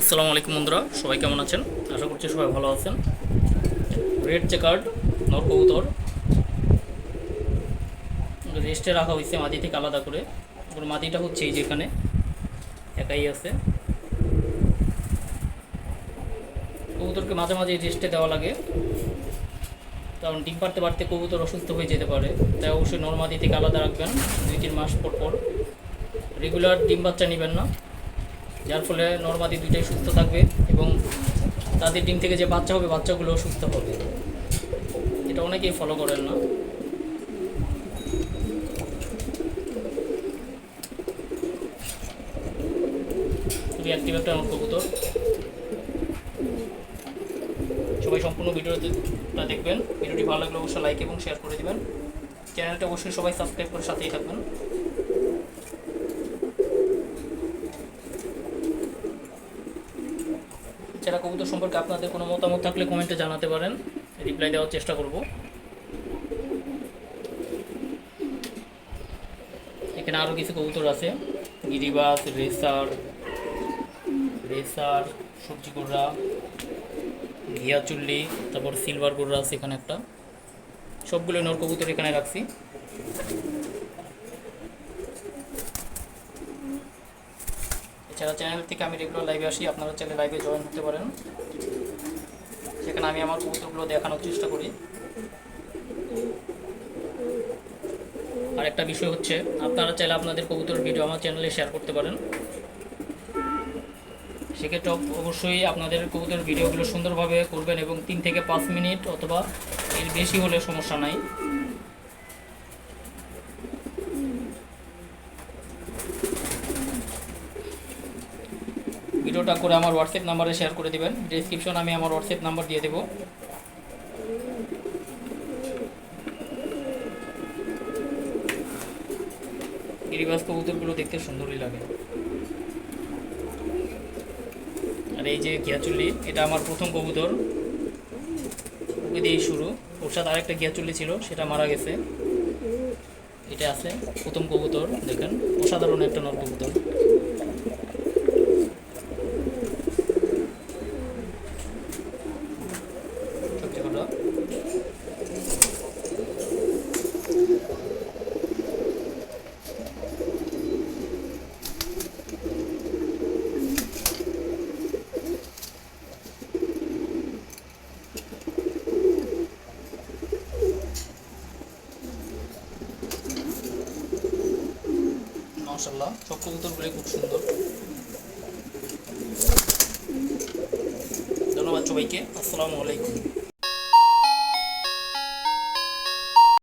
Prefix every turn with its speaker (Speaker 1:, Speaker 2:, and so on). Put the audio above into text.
Speaker 1: আসসালামু আলাইকুম বন্ধুরা, সবাই কেমন আছেন? আশা করছি সবাই ভালো আছেন। রেড চেকার্ড নর কবুতর রেস্টে রাখা হয়েছে মাদি থেকে আলাদা করে। ওর মাদিটা হচ্ছে এই যেখানে একাই আছে। কবুতরকে মাঝে মাঝে রেস্টে দেওয়া লাগে, কারণ ডিম পারতে পারতে কবুতর অসুস্থ হয়ে যেতে পারে। তাই অবশ্যই নর মাদি থেকে আলাদা রাখবেন 2-3 মাস পর পর। রেগুলার ডিম বাচ্চা নেবেন না, যার ফলে নর মাদি দুইটাই সুস্থ থাকবে এবং তাদের ডিম থেকে যে বাচ্চা হবে বাচ্চাগুলোও সুস্থ হবে। এটা অনেকেই ফলো করেন না। খুবই অ্যাক্টিভ একটা নর কবুতর। সবাই সম্পূর্ণ ভিডিওটা দেখবেন। ভিডিওটি ভালো লাগলে অবশ্যই লাইক এবং শেয়ার করে দেবেন। চ্যানেলটা অবশ্যই সবাই সাবস্ক্রাইব করে সাথেই থাকবেন। এছাড়া কবুতর সম্পর্কে আপনাদের কোনো মতামত থাকলে কমেন্টে জানাতে পারেন, রিপ্লাই দেওয়ার চেষ্টা করব। এখানে আরও কিছু কবুতর আছে, গিরিবাজ, রেসার, সবজি গোর্রা, ঘিয়া চুল্লি, তারপর সিলভার গোর্রা আছে এখানে একটা। সবগুলো নর কবুতর এখানে রাখছি। এছাড়া চ্যানেল থেকে আমি রেগুলার লাইভে আসি, আপনারা চাইলে লাইভে জয়েন হতে পারেন। সেখানে আমি আমার কবুতরগুলো দেখানোর চেষ্টা করি। আর একটা বিষয় হচ্ছে, আপনারা চাইলে আপনাদের কবুতরের ভিডিও আমার চ্যানেলে শেয়ার করতে পারেন। সেক্ষেত্রে অবশ্যই আপনাদের কবুতরের ভিডিওগুলো সুন্দরভাবে করবেন এবং 3 থেকে 5 মিনিট অথবা এর বেশি হলে সমস্যা নাই। ভিডিওটা করে আমার হোয়াটসঅ্যাপ নাম্বারে শেয়ার করে দেবেন। ডেসক্রিপশন আমি আমার হোয়াটসঅ্যাপ নাম্বার দিয়ে দেবো। গিরিবাজ কবুতরগুলো দেখতে সুন্দরই লাগে। আর এই যে ঘিয়াচুল্লি, এটা আমার প্রথম কবুতর, ওকে দিয়েই শুরু। ওর সাথে আরেকটা ঘিয়াচুল্লি ছিল, সেটা মারা গেছে। এটা আছে প্রথম কবুতর, দেখেন অসাধারণ একটা নর কবুতর। সবচেয়ে ভালো মাশাআল্লাহ, সব কবুতরগুলি খুব সুন্দর। ধন্যবাদ সবাইকে। আসসালামু আলাইকুম।